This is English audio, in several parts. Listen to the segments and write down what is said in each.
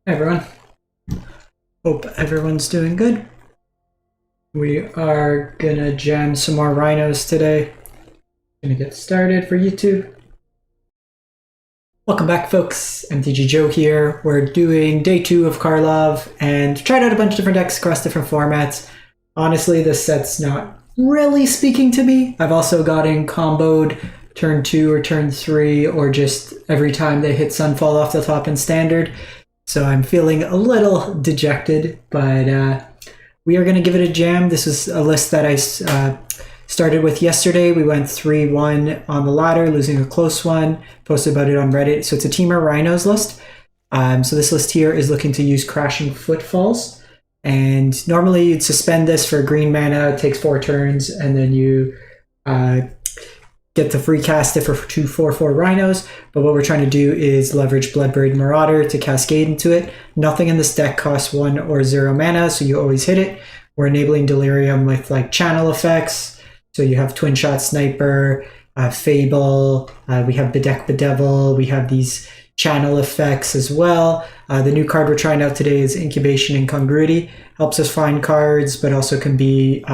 Hi everyone. Hope everyone's doing good. We are gonna jam some more rhinos today. Gonna get started for YouTube. Welcome back, folks. MTG Joe here. We're doing day 2 of Karlov and tried out a bunch of different decks across different formats. Honestly, this set's not really speaking to me. I've also gotten comboed turn 2 or turn 3 or just every time they hit Sunfall off the top in Standard. So I'm feeling a little dejected, but we are going to give it a jam. This is a list that I started with yesterday. We went 3-1 on the ladder, losing a close one. Posted about it on Reddit. So it's a Temur Rhinos list. So this list here is looking to use Crashing Footfalls. And normally you'd suspend this for green mana. It takes 4 turns, and then you get to free cast it for 2 4/4 Rhinos, but what we're trying to do is leverage Bloodbraid Marauder to cascade into it. Nothing in this deck costs 1 or 0 mana, so you always hit it. We're enabling Delirium with like channel effects, so you have Twin Shot Sniper, Fable, we have Bedeck Bedevil, we have these channel effects as well. The new card we're trying out today is Incubation Incongruity. Helps us find cards, but also can be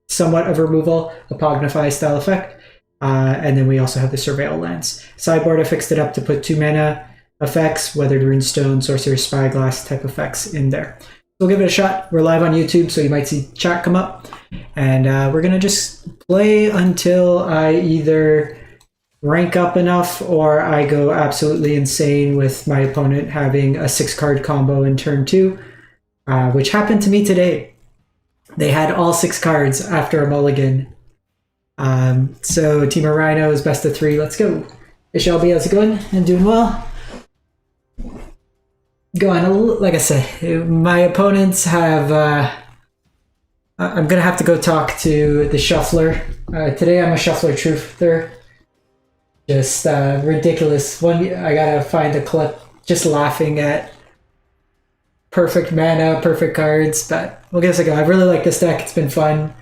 somewhat of removal, a Pognify style effect. And then we also have the Surveil Lance. Sideboard, I fixed it up to put 2 mana effects, Weathered Runestone, Sorcerer Spyglass type effects in there. So we'll give it a shot. We're live on YouTube, so you might see chat come up. And we're going to just play until I either rank up enough or I go absolutely insane with my opponent having a 6-card combo in turn 2, which happened to me today. They had all 6 cards after a mulligan. So Temur Rhinos, best of 3, let's go. Hey Shelby, how's it going? I'm doing well. Like I said, my opponents have, I'm gonna have to go talk to the shuffler. Today I'm a shuffler truther. Just ridiculous. I gotta find a clip just laughing at perfect mana, perfect cards, but we'll give this a go. I really like this deck, it's been fun.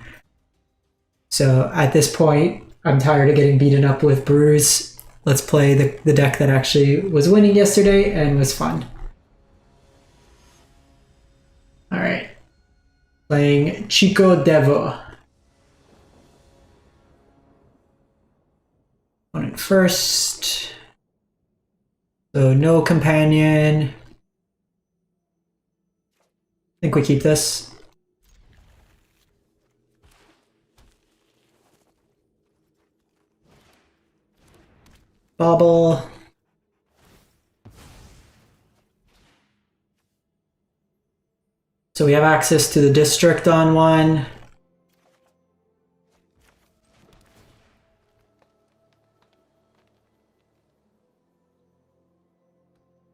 So at this point, I'm tired of getting beaten up with brews. Let's play the deck that actually was winning yesterday and was fun. All right. Playing Chico Devo. Opponent first. So no companion. I think we keep this. Bobble. So we have access to the district on one. I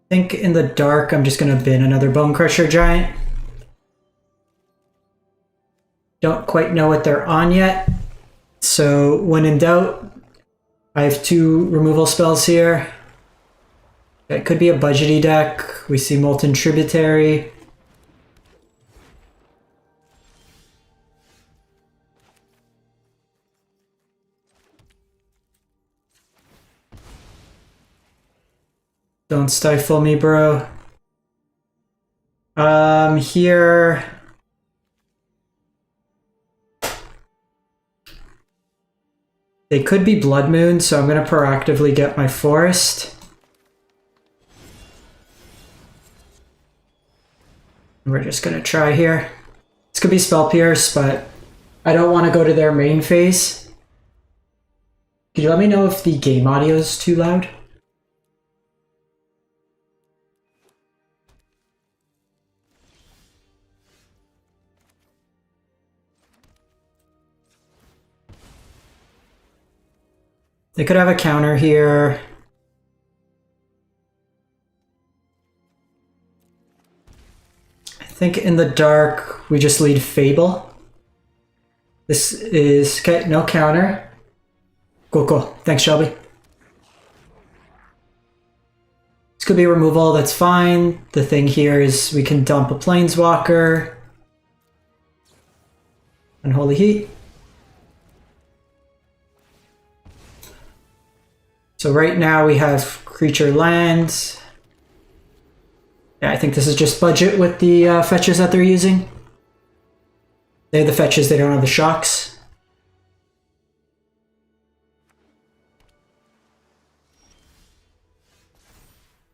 think in the dark, I'm just going to bin another Bone Crusher Giant. Don't quite know what they're on yet. So when in doubt, I have 2 removal spells here. It could be a budgety deck. We see Molten Tributary. Don't stifle me, bro. Here. They could be Blood Moon, so I'm going to proactively get my Forest. We're just going to try here. This could be Spell Pierce, but I don't want to go to their main phase. Could you let me know if the game audio is too loud? They could have a counter here. I think in the dark, we just lead Fable. This is, okay, no counter. Cool. Thanks, Shelby. This could be removal, that's fine. The thing here is we can dump a Planeswalker. Unholy Heat. So right now we have creature lands. Yeah, I think this is just budget with the fetches that they're using. They have the fetches, they don't have the shocks.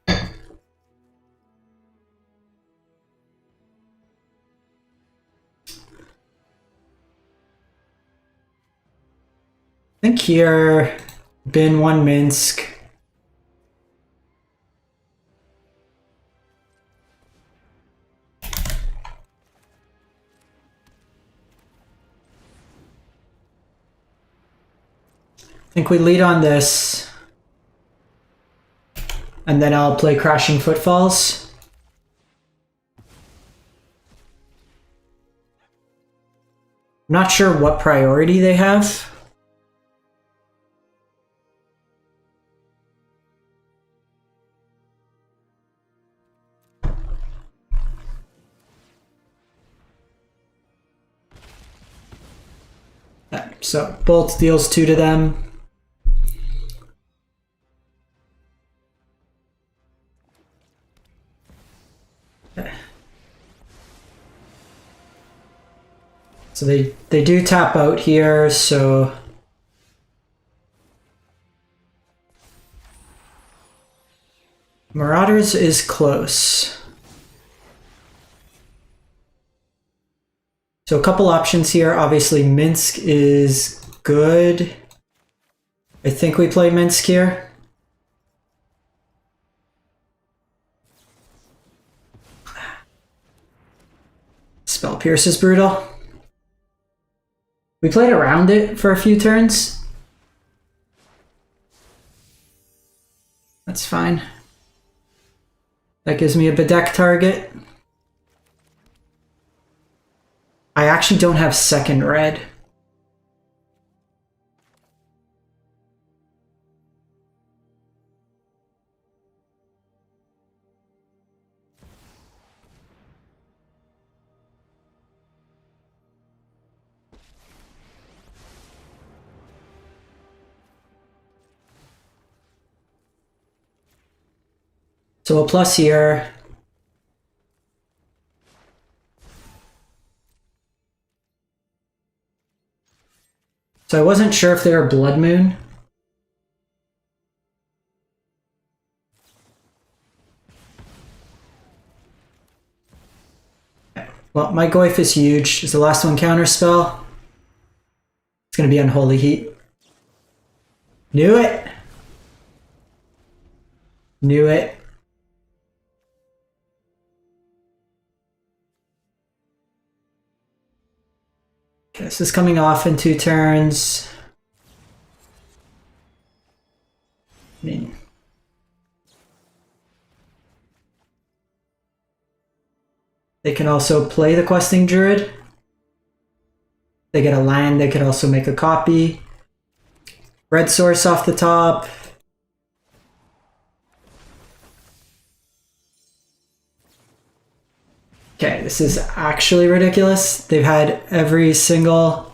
I think here, bin 1 Minsk. I think we lead on this. And then I'll play Crashing Footfalls. I'm not sure what priority they have. So Bolt deals 2 to them. So they do tap out here, so Marauders is close. So a couple options here. Obviously Minsk is good. I think we play Minsk here. Spell Pierce is brutal. We played around it for a few turns. That's fine. That gives me a Bedeck target. I actually don't have second red. So a plus here. So I wasn't sure if they were Blood Moon. Well, my Goyf is huge. Is the last one counter spell? It's going to be Unholy Heat. Knew it! Knew it. Okay, this is coming off in 2 turns. I mean, they can also play the Questing Druid. They get a land, they could also make a copy. Red source off the top. Okay, this is actually ridiculous. They've had every single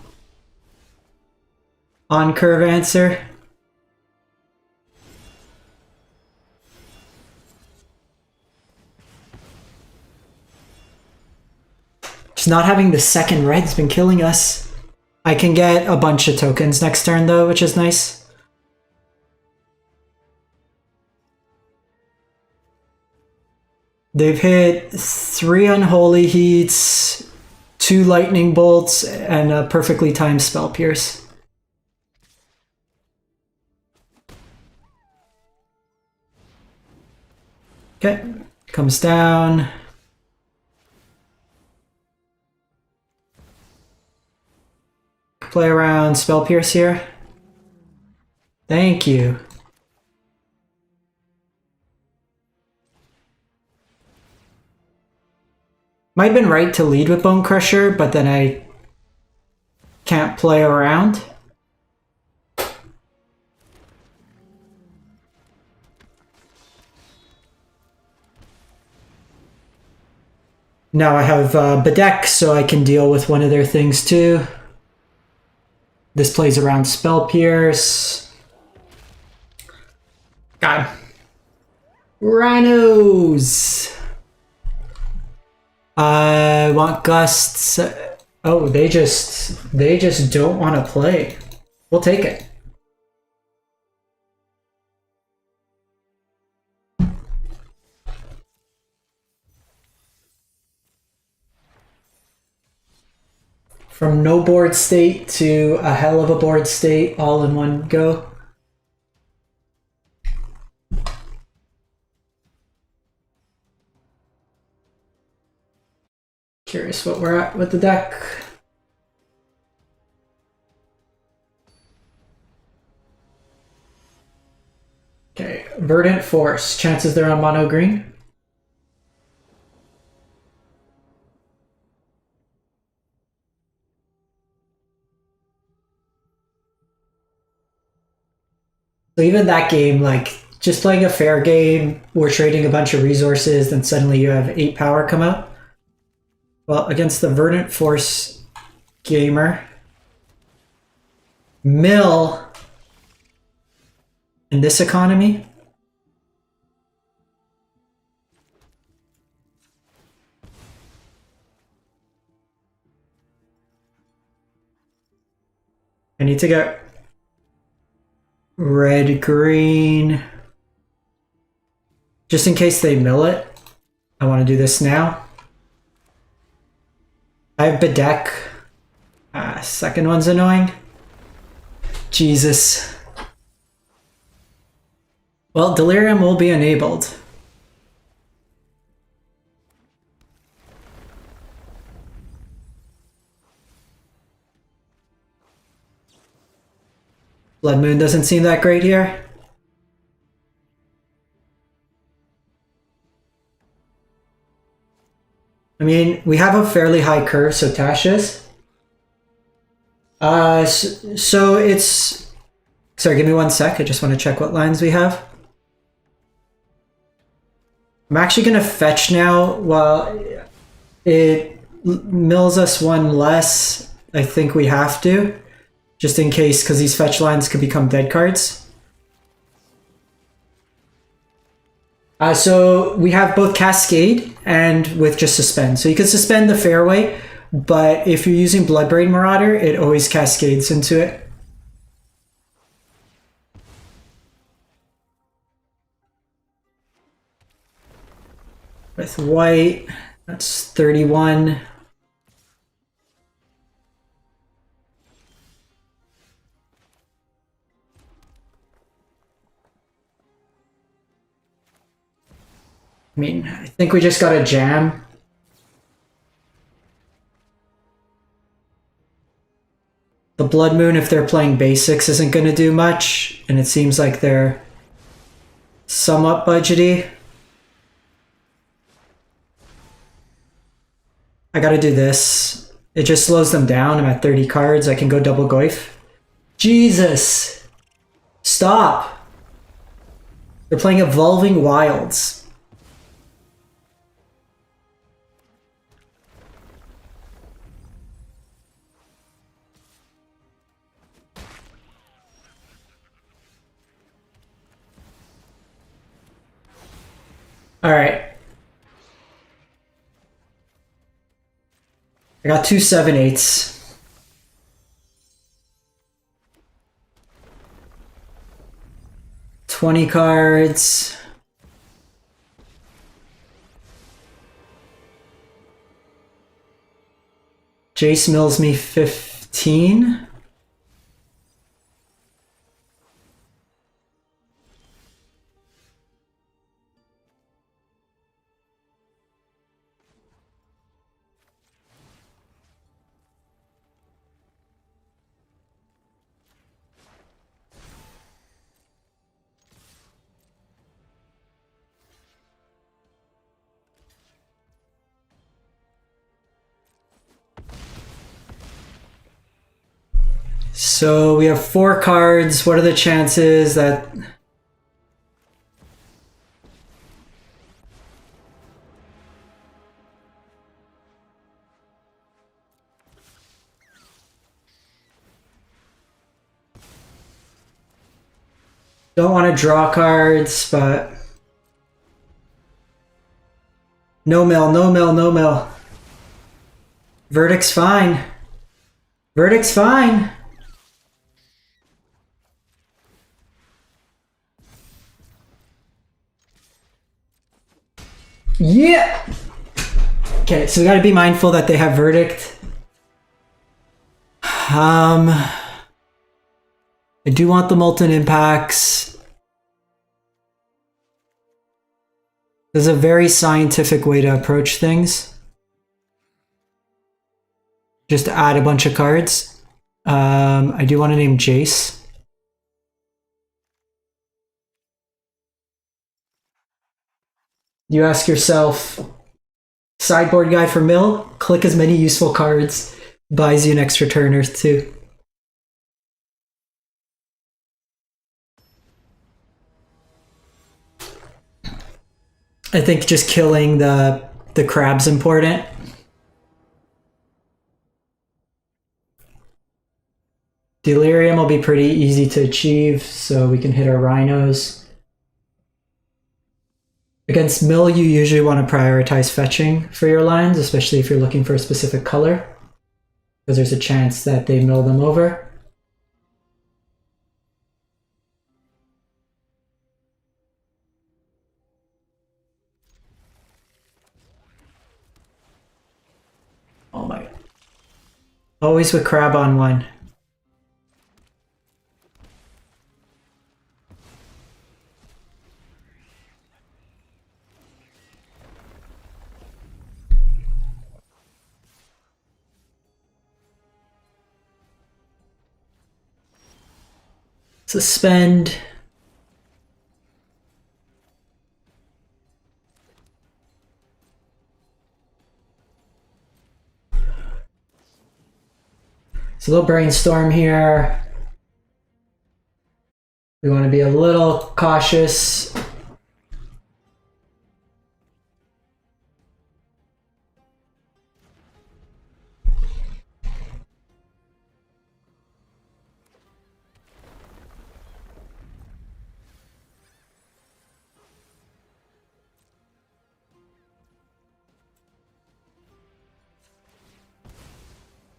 on-curve answer. Just not having the second red's been killing us. I can get a bunch of tokens next turn though, which is nice. They've hit 3 Unholy Heats, 2 Lightning Bolts, and a perfectly timed Spell Pierce. Okay, comes down. Play around Spell Pierce here. Thank you. Might have been right to lead with Bone Crusher, but then I can't play around. Now I have Bedeck, so I can deal with one of their things too. This plays around Spell Pierce. Got him. Rhinos! I want gusts. Oh, they just don't want to play. We'll take it. From no board state to a hell of a board state all in one go. Curious what we're at with the deck. Okay, Verdant Force. Chances they're on mono green. So even that game, like, just playing a fair game, we're trading a bunch of resources, then suddenly you have 8 power come out. Well, against the Verdant Force gamer, mill in this economy. I need to get red, green. Just in case they mill it, I want to do this now. I have Bedeck. Second one's annoying. Jesus. Well, Delirium will be enabled. Blood Moon doesn't seem that great here. I mean, we have a fairly high curve, so Tasha's. So it's... Sorry, give me 1 sec. I just want to check what lines we have. I'm actually going to fetch now while it mills us 1 less. I think we have to. Just in case, because these fetch lines could become dead cards. So we have both Cascade and with just Suspend. So you can suspend the fairway, but if you're using Bloodbraid Marauder, it always cascades into it. With white, that's 31. I mean, I think we just got a jam. The Blood Moon, if they're playing basics, isn't going to do much, and it seems like they're somewhat budgety. I gotta do this. It just slows them down. I'm at 30 cards. I can go double goyf. Jesus! Stop! They're playing Evolving Wilds. Alright. I got 2 7/8s. $20 cards. Jace mills me 15. So we have 4 cards. What are the chances that... Don't want to draw cards, but... No mill, no mill, no mill. Verdict's fine. Verdict's fine. Yeah! Okay, so we gotta be mindful that they have Verdict. I do want the Molten Impacts. There's a very scientific way to approach things. Just add a bunch of cards. I do want to name Jace. You ask yourself, sideboard guy for mill, click as many useful cards, buys you an extra turn or two. I think just killing the crab's important. Delirium will be pretty easy to achieve, so we can hit our rhinos. Against mill, you usually want to prioritize fetching for your lands, especially if you're looking for a specific color, because there's a chance that they mill them over. Oh my god. Always with crab on one. Suspend. So they'll brainstorm here. We want to be a little cautious.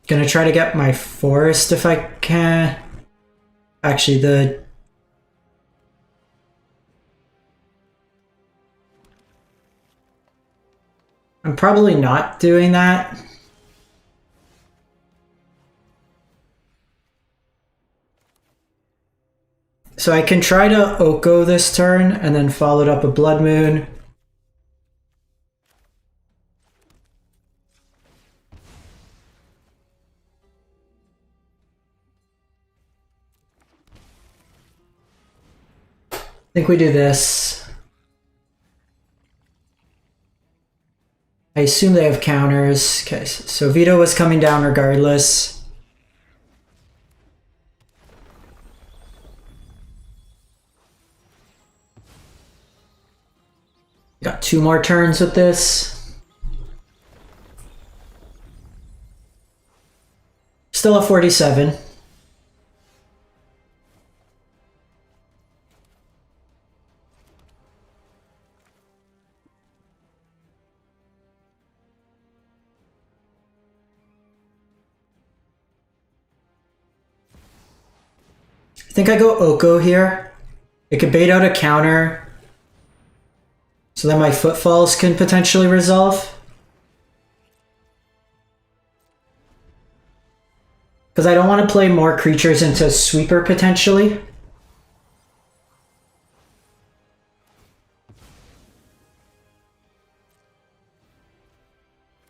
Gonna try to get my forest if I can. Actually, I'm probably not doing that. So I can try to Oko this turn and then follow it up a Blood Moon. I think we do this. I assume they have counters. Okay, so Veto was coming down regardless. Got 2 more turns with this. Still a 47. I think I go Oko here. It could bait out a counter so that my footfalls can potentially resolve. Because I don't want to play more creatures into Sweeper potentially.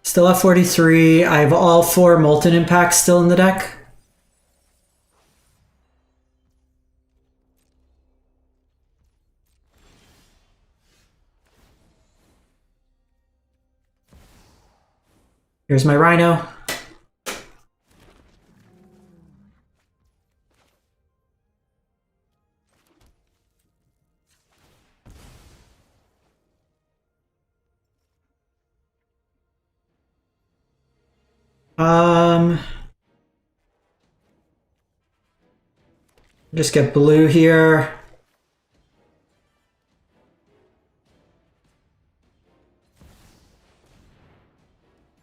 Still at 43. I have all 4 Molten Impacts still in the deck. Here's my Rhino. Just get blue here.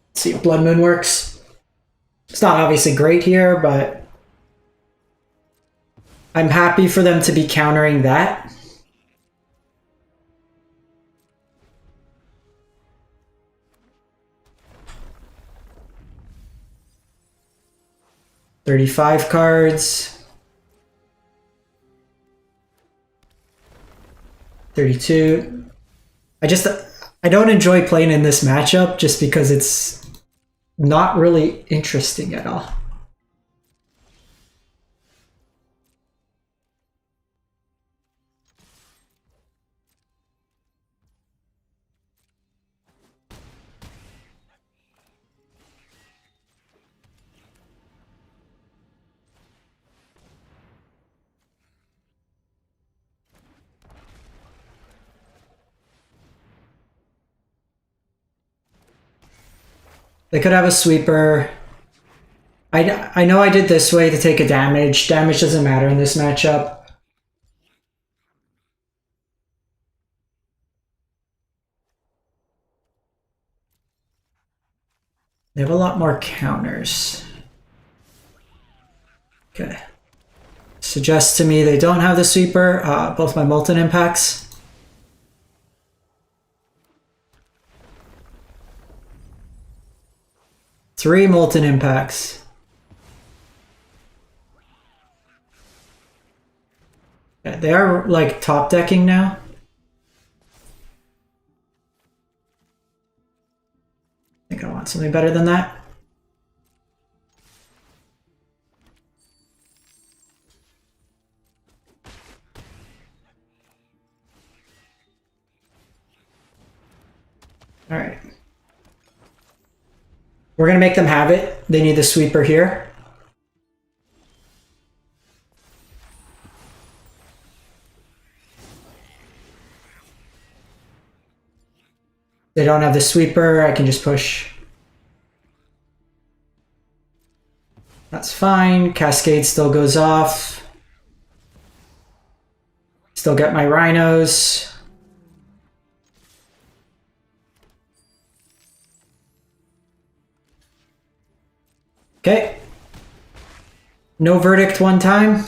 Let's see if Blood Moon works. It's not obviously great here, but I'm happy for them to be countering that. $35 cards. 32. I don't enjoy playing in this matchup just because it's not really interesting at all. They could have a sweeper. I know I did this way to take a damage. Damage doesn't matter in this matchup. They have a lot more counters. Okay. Suggests to me they don't have the sweeper. Both my Molten Impacts. Three Molten Impacts. Yeah, they are like top decking now. I think I want something better than that. All right. We're going to make them have it. They need the sweeper here. They don't have the sweeper. I can just push. That's fine. Cascade still goes off. Still get my Rhinos. Okay. No verdict one time.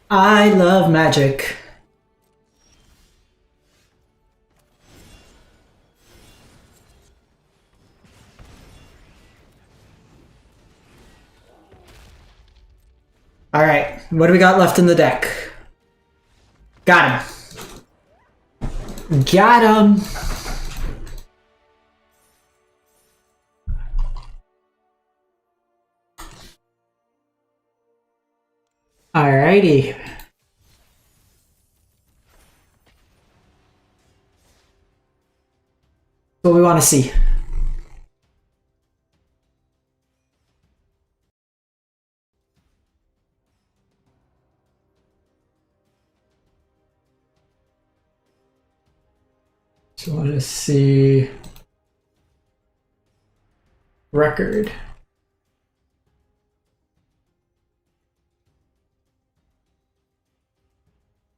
I love Magic. All right, what do we got left in the deck? Got him. Got him. Alrighty. What we want to see. So I want to see record.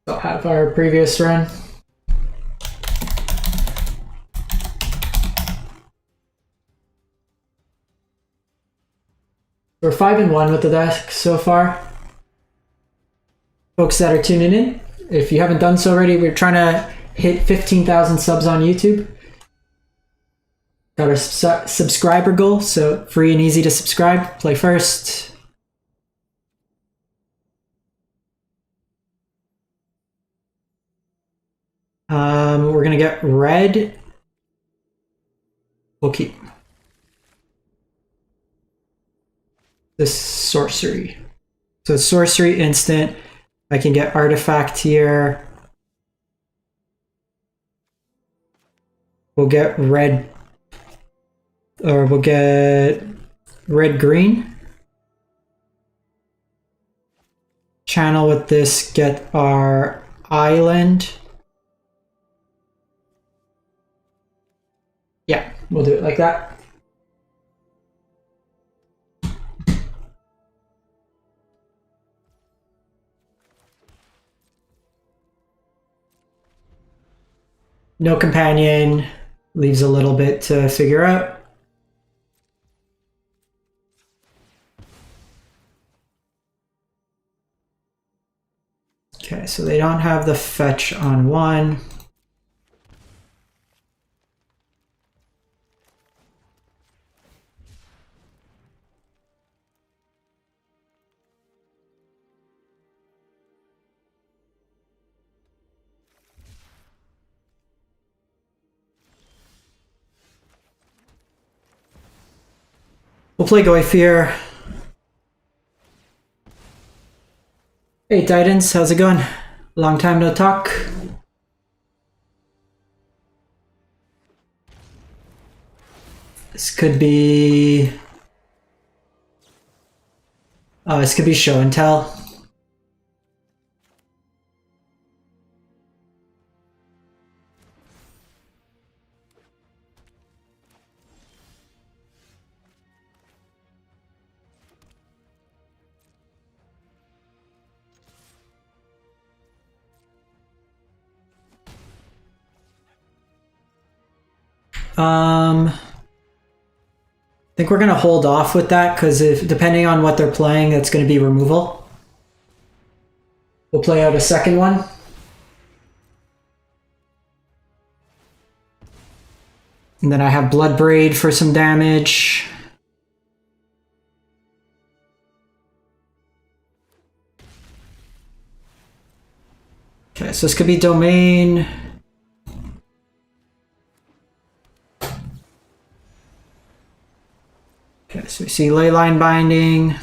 I'll have our previous run. We're 5-1 with the deck so far. Folks that are tuning in, if you haven't done so already, we're trying to hit 15,000 subs on YouTube. Got our subscriber goal, so free and easy to subscribe. Play first. We're gonna get red. We'll keep this sorcery. So it's sorcery instant. I can get artifact here. We'll get red, or we'll get red-green. Channel with this, get our island. Yeah, we'll do it like that. No companion, leaves a little bit to figure out. Okay, so they don't have the fetch on one. We'll play Goyf here. Hey Titans, how's it going? Long time no talk. This could be... Oh, this could be show and tell. I think we're gonna hold off with that because if depending on what they're playing, that's gonna be removal. We'll play out a second one. And then I have Bloodbraid for some damage. Okay, so this could be Domain. Okay, so we see Leyline Binding.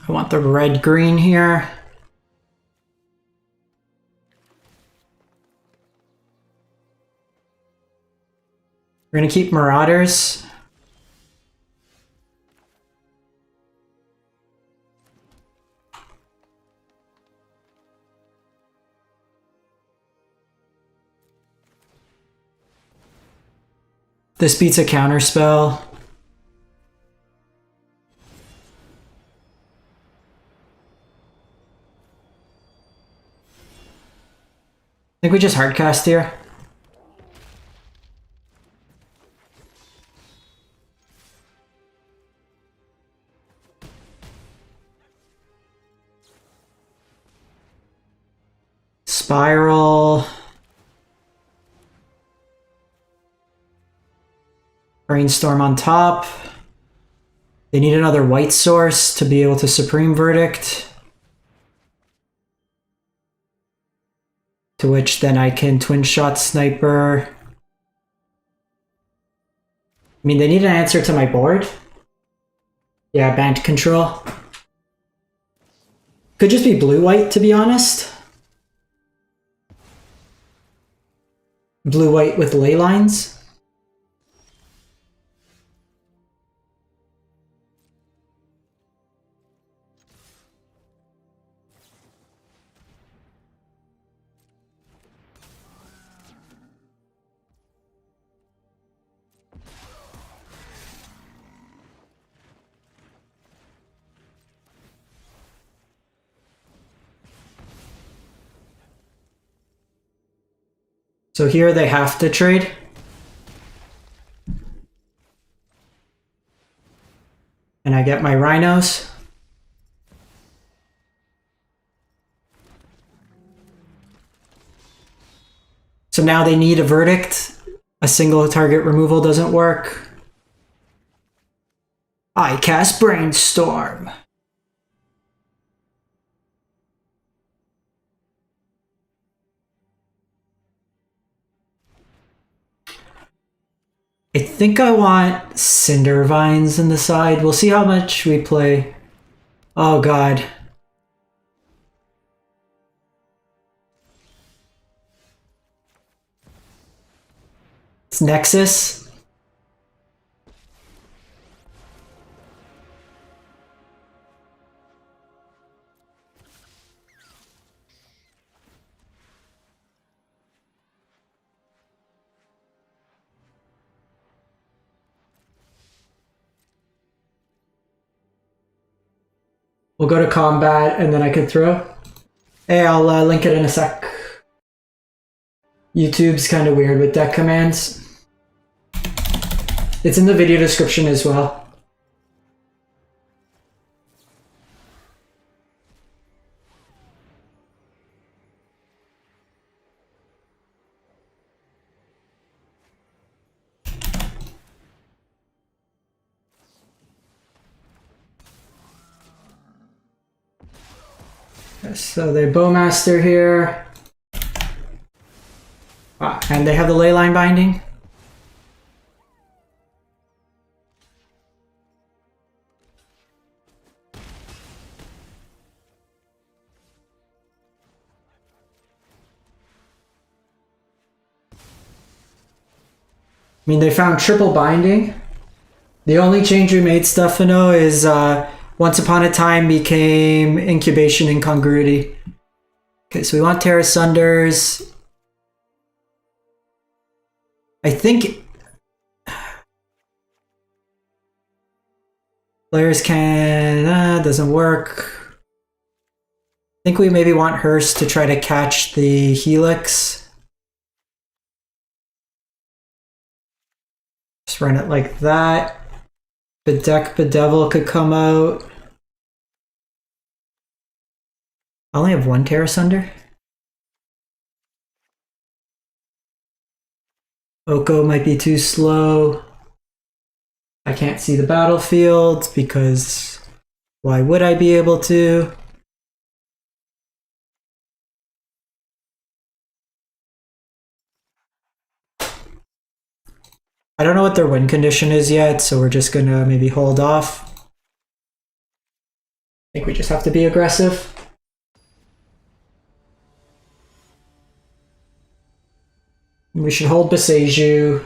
I want the red-green here. We're gonna keep Marauders. This beats a counterspell. I think we just hardcast here. Spiral. Brainstorm on top. They need another white source to be able to Supreme Verdict. To which then I can Twin Shot Sniper. I mean, they need an answer to my board. Yeah, Band Control. Could just be blue-white, to be honest. Blue-white with ley lines. So here they have to trade. And I get my Rhinos. So now they need a verdict. A single target removal doesn't work. I cast Brainstorm. I think I want Cinder Vines in the side. We'll see how much we play. Oh god. It's Nexus. We'll go to combat and then I can throw. Hey, I'll link it in a sec. YouTube's kind of weird with deck commands. It's in the video description as well. So they Bowmaster here. And they have the Leyline Binding. I mean, they found triple binding. The only change we made, Stefano, is Once Upon a Time became Incubation Incongruity. Okay, so we want Terra Sunders. I think players can... doesn't work. I think we maybe want Hearst to try to catch the Helix. Just run it like that. Bedevil could come out. I only have one Terra Sunder. Oko might be too slow. I can't see the battlefield because why would I be able to? I don't know what their win condition is yet, so we're just gonna maybe hold off. I think we just have to be aggressive. We should hold Beseju.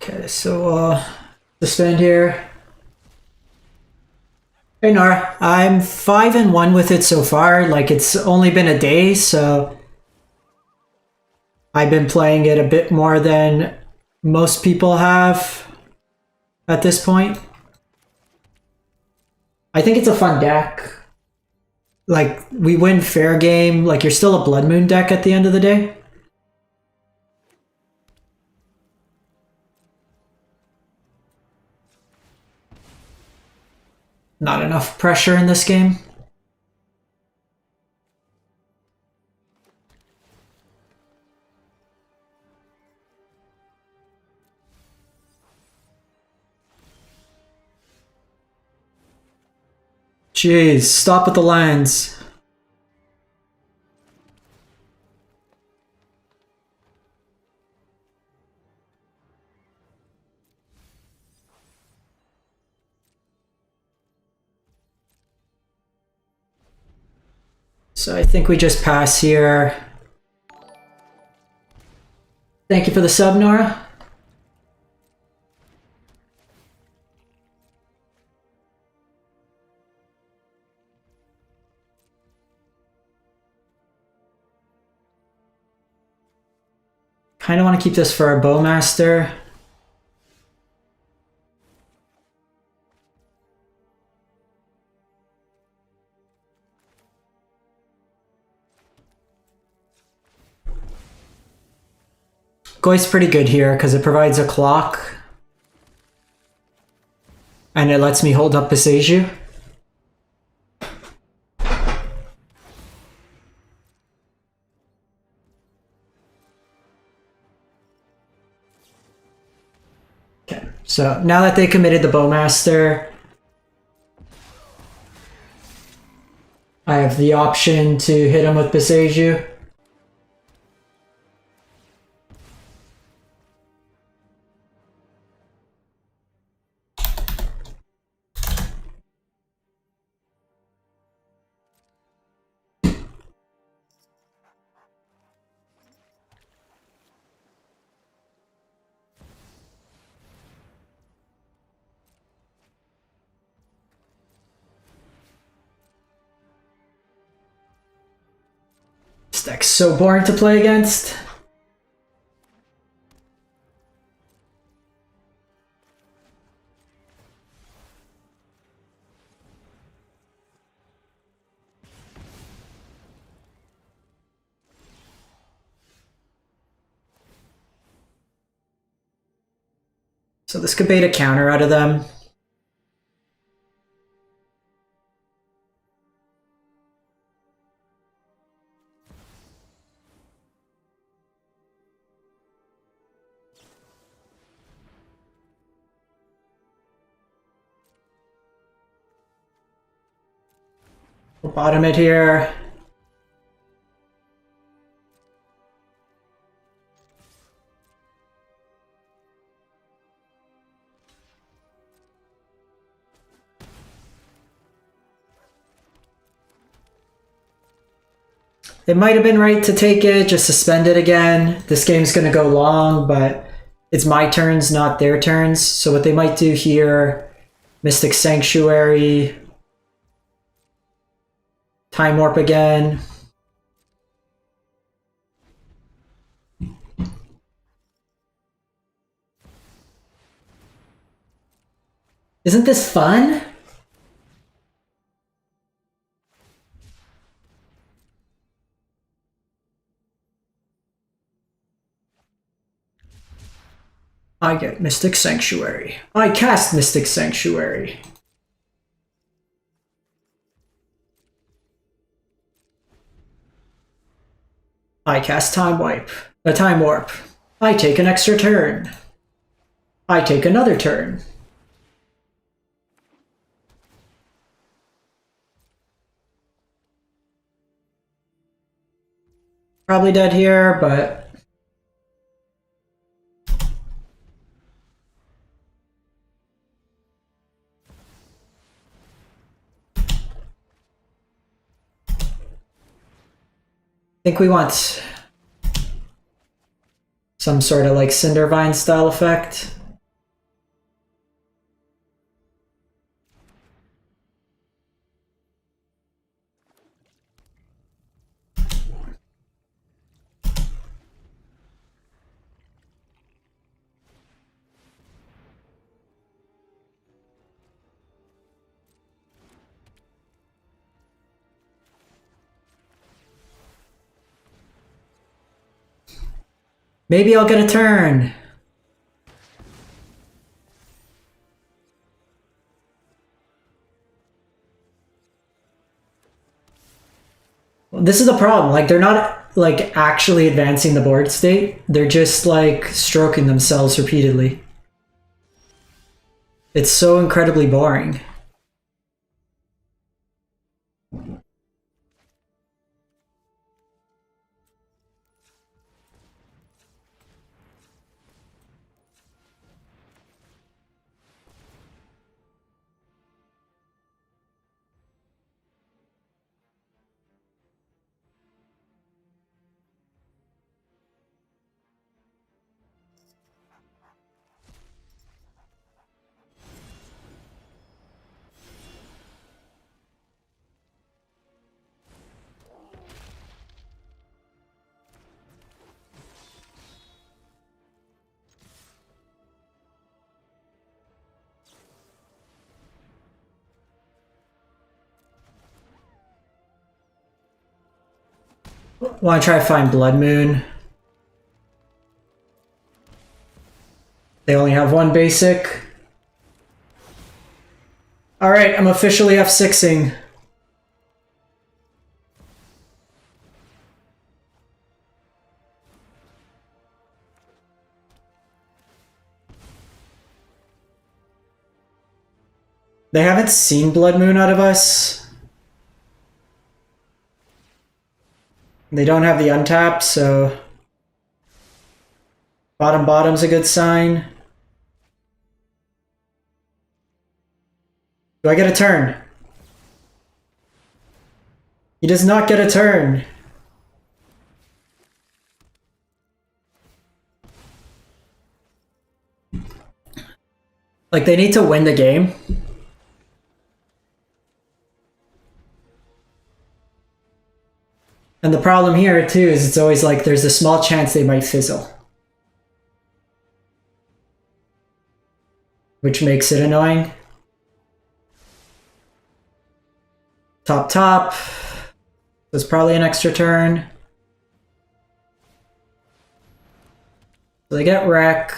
Okay, so suspend here. Hey Nora, I'm 5-1 with it so far. Like, it's only been a day, so I've been playing it a bit more than most people have at this point. I think it's a fun deck. Like, we win fair game. Like, you're still a Blood Moon deck at the end of the day. Not enough pressure in this game. Jeez, stop with the lands. So I think we just pass here. Thank you for the sub, Nora. Kind of want to keep this for our Bowmaster. Goy's pretty good here because it provides a clock. And it lets me hold up Beseju. Okay, so now that they committed the Bowmaster, I have the option to hit him with Beseju. This deck's so boring to play against. So this could bait a counter out of them. We'll bottom it here. It might have been right to take it, just suspend it again. This game's going to go long, but it's my turns, not their turns. So what they might do here, Mystic Sanctuary, Time Warp again. Isn't this fun? I get Mystic Sanctuary. I cast Mystic Sanctuary. I cast Time Warp. I take an extra turn. I take another turn. Probably dead here, but I think we want some sort of like Cindervine style effect. Maybe I'll get a turn. This is the problem. Like, they're not like actually advancing the board state. They're just like stroking themselves repeatedly. It's so incredibly boring. Want to try to find Blood Moon? They only have one basic. Alright, I'm officially F6ing. They haven't seen Blood Moon out of us. They don't have the untap, so bottom's a good sign. Do I get a turn? He does not get a turn. Like, they need to win the game. And the problem here too is it's always like there's a small chance they might fizzle, which makes it annoying. Top. There's probably an extra turn. So they get wreck.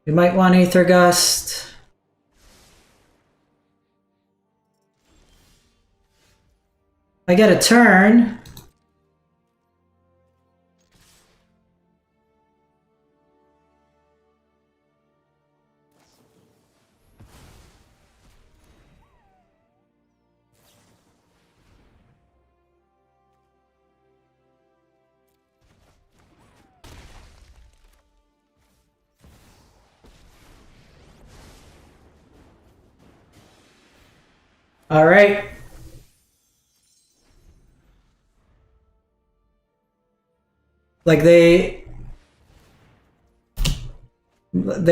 We might want Aether Gust. I get a turn. All right. Like they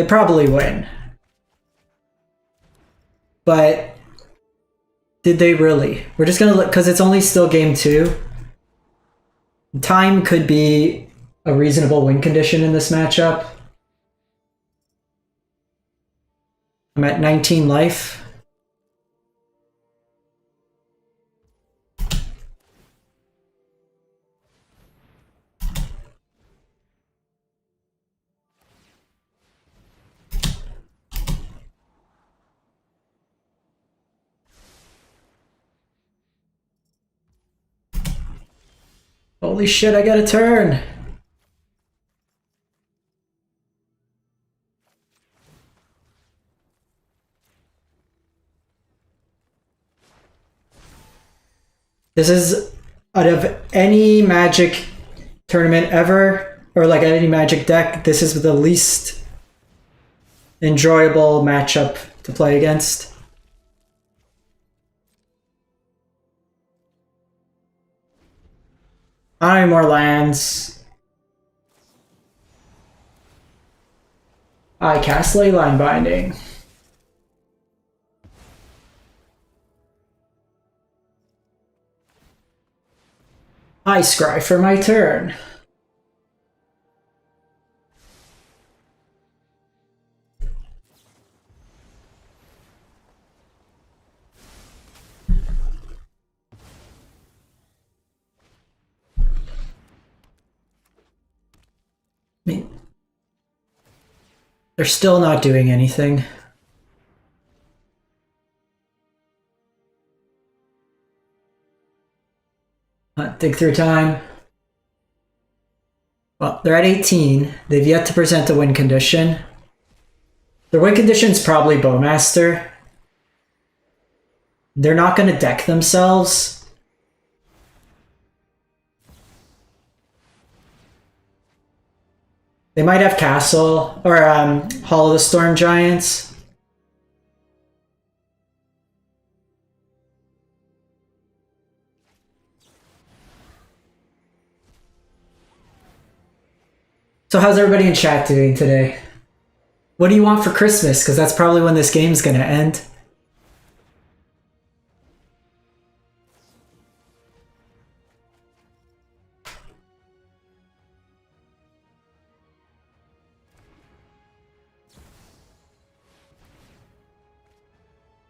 probably win. But did they really? We're just gonna look, because it's only still game 2. Time could be a reasonable win condition in this matchup. I'm at 19 life. Holy shit, I got a turn. This is, out of any Magic tournament ever, or like any Magic deck, this is the least enjoyable matchup to play against. I don't have any more lands. I cast Leyline Binding. I scry for my turn. They're still not doing anything. Think through time. Well, they're at 18. They've yet to present a win condition. Their win condition is probably Bowmaster. They're not going to deck themselves. They might have Castle or Hall of the Storm Giants. So how's everybody in chat doing today? What do you want for Christmas? Because that's probably when this game's going to end.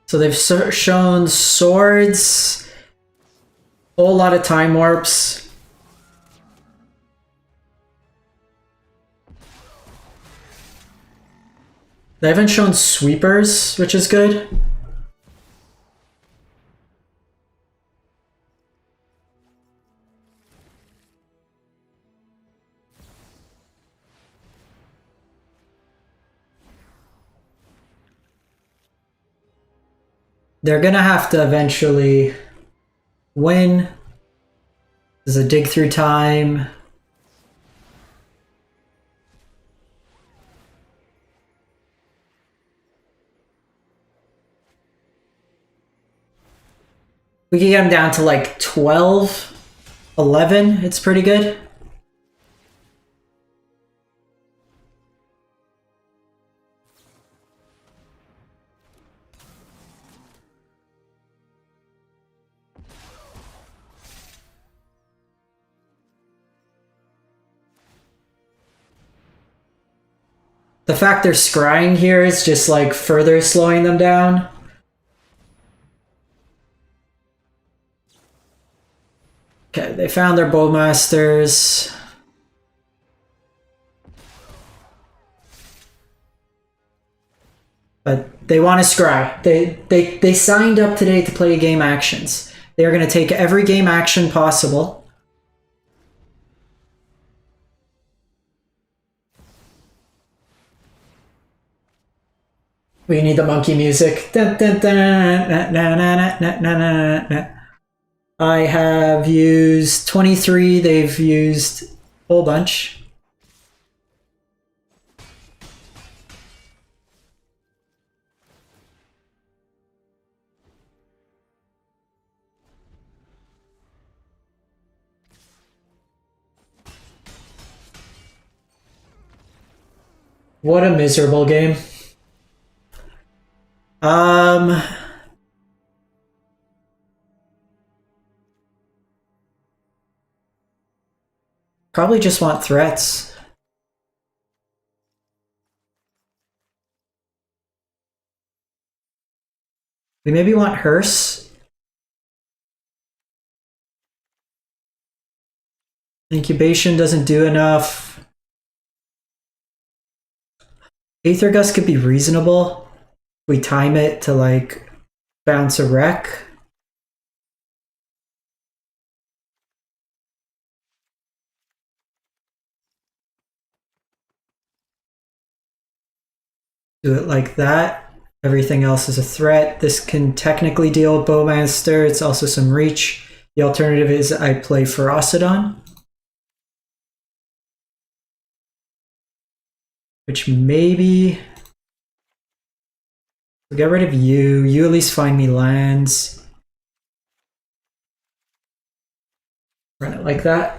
So they've shown swords, a whole lot of time warps. They haven't shown sweepers, which is good. They're gonna have to eventually win. There's a dig through time. We can get them down to like 12, 11. It's pretty good. The fact they're scrying here is just like further slowing them down. Okay, they found their bowmasters. But they want to scry. They signed up today to play game actions. They are going to take every game action possible. We need the monkey music. Dun, dun, dun, na, na, na, na, na, na, na. I have used 23. They've used a whole bunch. What a miserable game. Probably just want threats. We maybe want hearse. Incubation doesn't do enough. Aether Gust could be reasonable. We time it to like bounce a wreck. Do it like that. Everything else is a threat. This can technically deal with Bowmaster. It's also some reach. The alternative is I play Ferocidon, which maybe we'll get rid of you. You at least find me lands. Run it like that.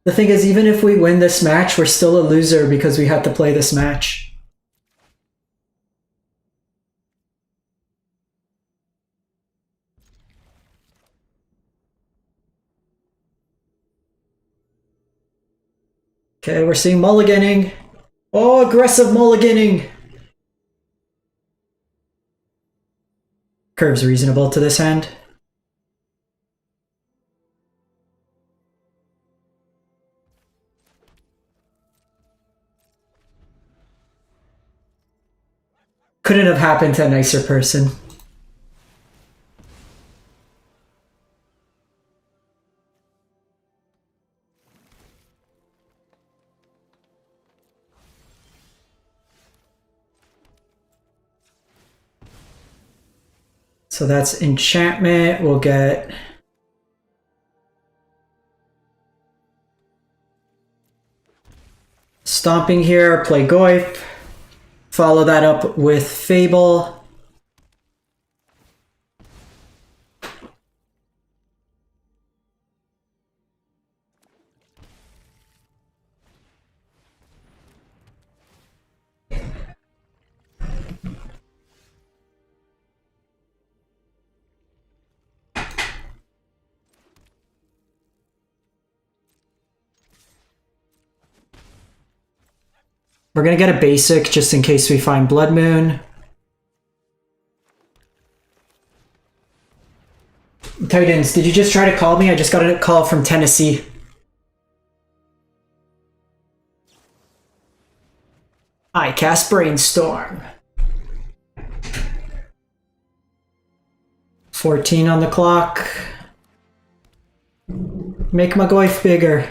The thing is, even if we win this match, we're still a loser because we had to play this match. Okay, we're seeing mulliganing. Oh, aggressive mulliganing. Curve's reasonable to this hand. Couldn't have happened to a nicer person. So that's enchantment. We'll get stomping here, play Goyf. Follow that up with Fable. We're gonna get a basic just in case we find Blood Moon. Titans, did you just try to call me? I just got a call from Tennessee. I cast Brainstorm. 14 on the clock. Make my Goyf bigger.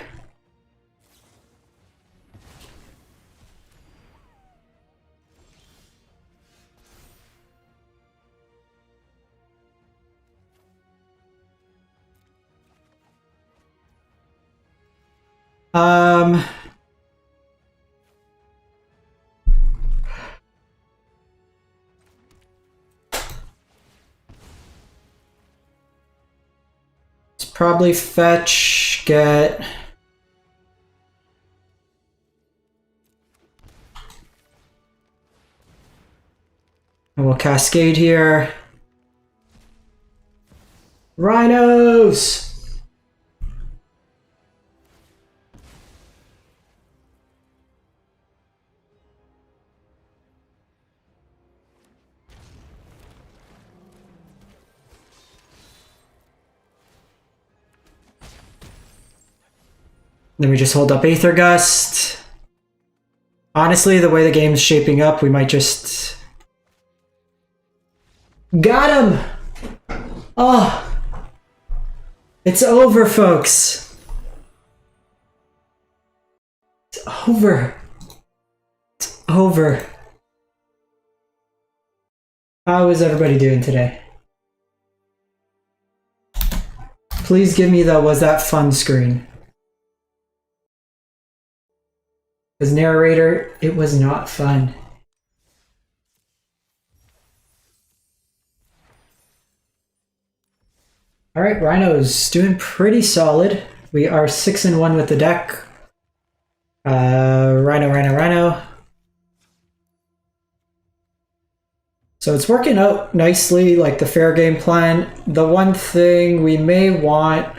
It's probably fetch, get... And we'll cascade here. Rhinos! Then we just hold up Aether Gust. Honestly, the way the game's shaping up, we might just... Got him! Oh! It's over, folks. It's over. It's over. How is everybody doing today? Please give me the "was that fun" screen. As narrator, it was not fun. Alright, Rhinos doing pretty solid. We are 6-1 with the deck. Rhino. So it's working out nicely, like the fair game plan. The one thing we may want...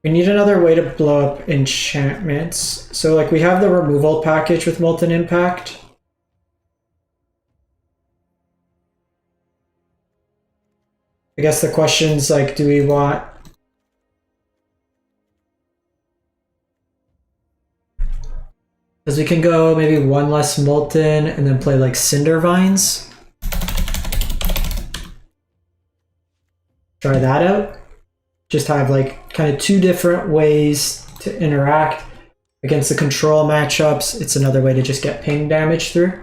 We need another way to blow up enchantments. So like we have the removal package with Molten Impact. I guess the question's like, do we want... Because we can go maybe one less Molten and then play like Cinder Vines. Try that out. Just have like kind of two different ways to interact against the control matchups. It's another way to just get ping damage through.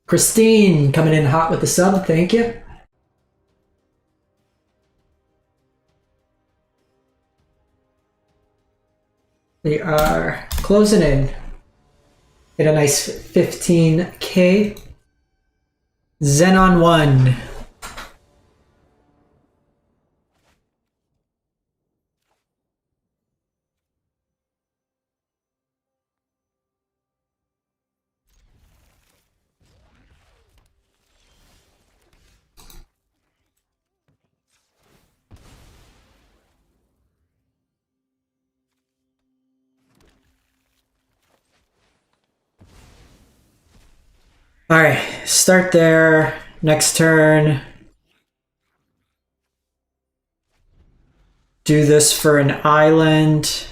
Christine coming in hot with the sub, thank you. We are closing in. Get a nice 15k. Xenon 1. Alright, start there. Next turn. Do this for an island.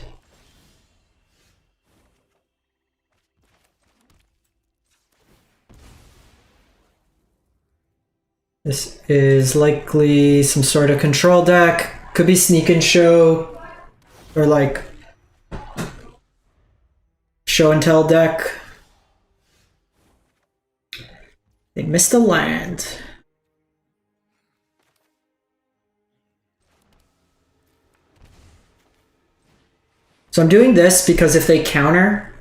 This is likely some sort of control deck. Could be Sneak and Show. Or like Show and Tell deck. They missed a land. So I'm doing this because if they counter,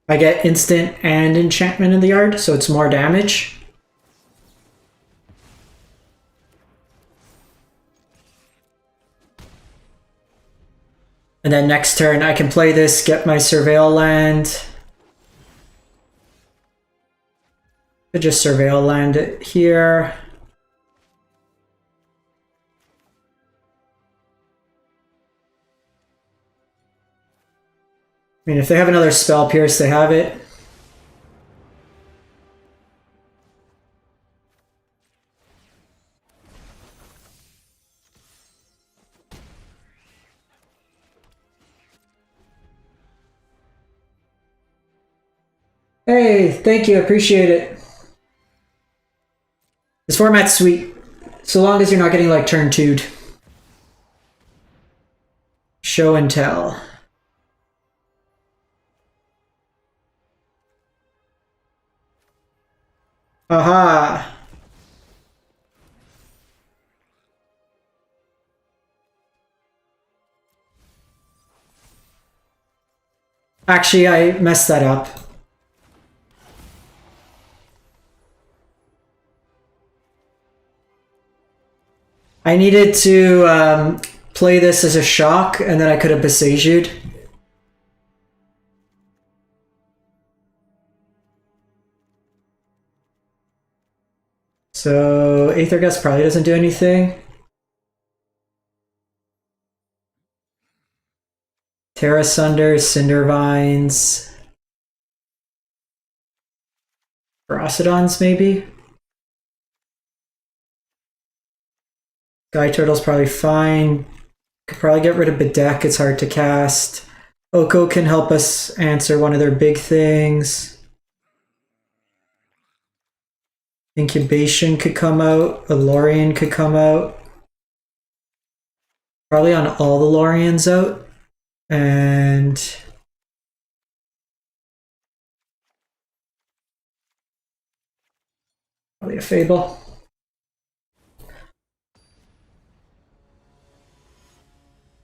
I get instant and enchantment in the yard, so it's more damage. And then next turn I can play this, get my Surveil land. Could just Surveil land it here. I mean, if they have another Spell Pierce, they have it. Hey, thank you, appreciate it. This format's sweet, so long as you're not getting like turn 2'd. Show and Tell. Aha! Actually, I messed that up. I needed to play this as a shock, and then I could have Besiege'd. So Aether Gust probably doesn't do anything. Terra Sunder, Cindervines, Ferocidons maybe? Sky Turtle's probably fine. Could probably get rid of Bedeck, it's hard to cast. Oko can help us answer one of their big things. Incubation could come out, a Lorien could come out. Probably on all the Loriens out. And probably a Fable.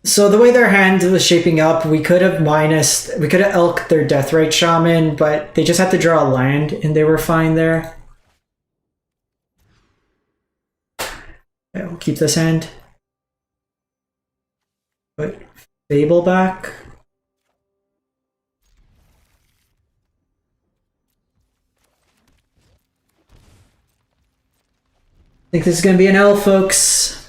So the way their hand was shaping up, we could have elked their Deathrite Shaman, but they just had to draw a land and they were fine there. Yeah, we'll keep this hand. Put Fable back. I think this is going to be an L, folks.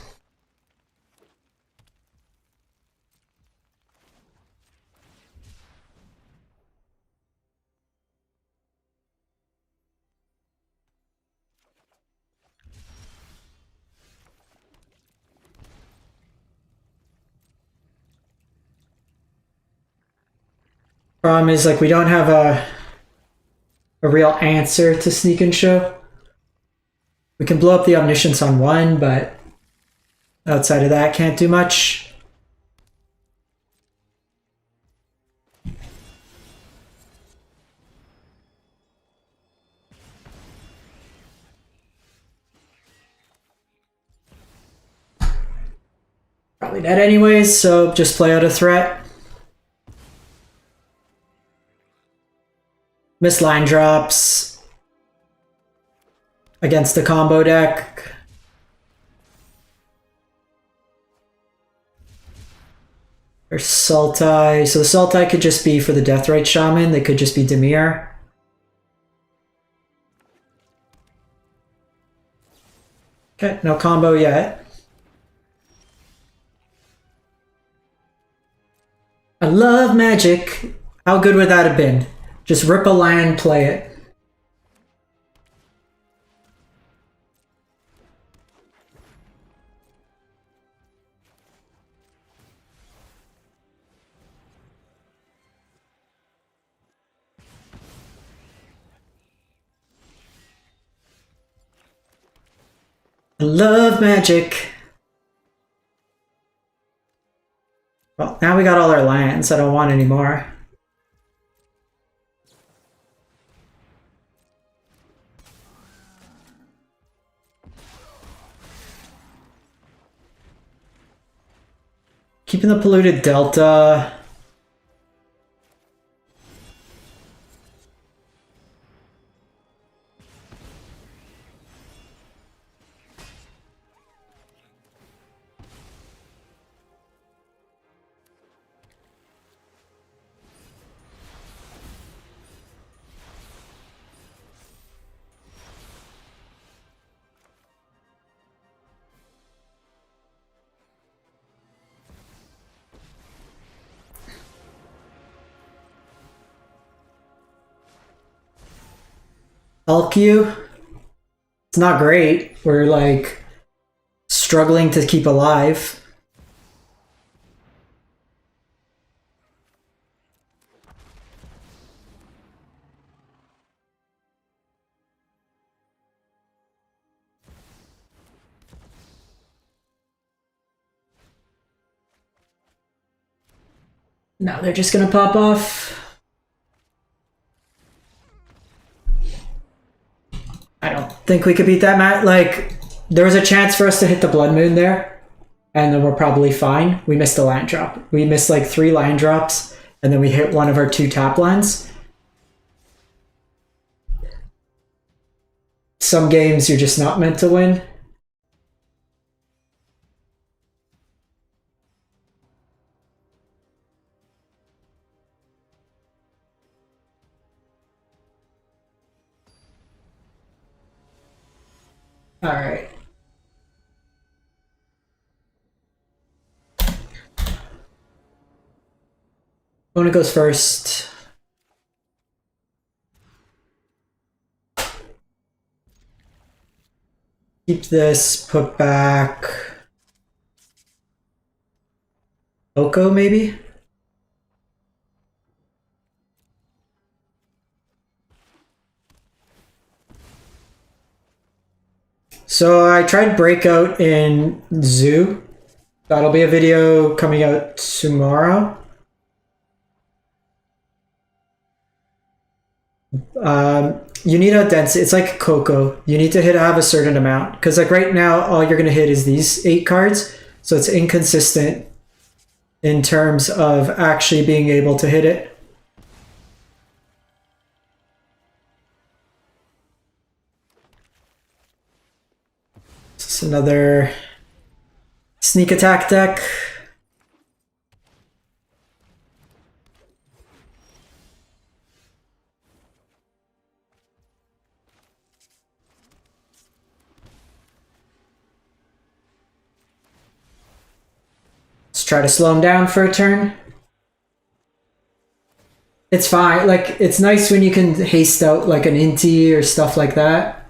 Problem is, like, we don't have a real answer to Sneak and Show. We can blow up the Omniscience on one, but outside of that, can't do much. Probably dead anyways, so just play out a threat. Miss land drops against the combo deck. There's Sultai. So the Sultai could just be for the Deathrite Shaman. They could just be Dimir. Okay, no combo yet. I love Magic. How good would that have been? Just rip a land, play it. I love Magic. Well, now we got all our lands. I don't want any more. Keeping the polluted Delta. LQ. It's not great. We're like struggling to keep alive. Now they're just gonna pop off. I don't think we could beat that match. Like, there was a chance for us to hit the Blood Moon there, and then we're probably fine. We missed a land drop. We missed like 3 land drops, and then we hit one of our 2 tap lands. Some games you're just not meant to win. All right. Opponent goes first. Keep this, put back Oko maybe? So I tried Breakout in Zoo. That'll be a video coming out tomorrow. You need a density. It's like Coco. You need to have a certain amount because like right now, all you're gonna hit is these 8 cards, so it's inconsistent in terms of actually being able to hit it. This is another sneak attack deck. Let's try to slow him down for a turn. It's fine. Like, it's nice when you can haste out like an Inti or stuff like that.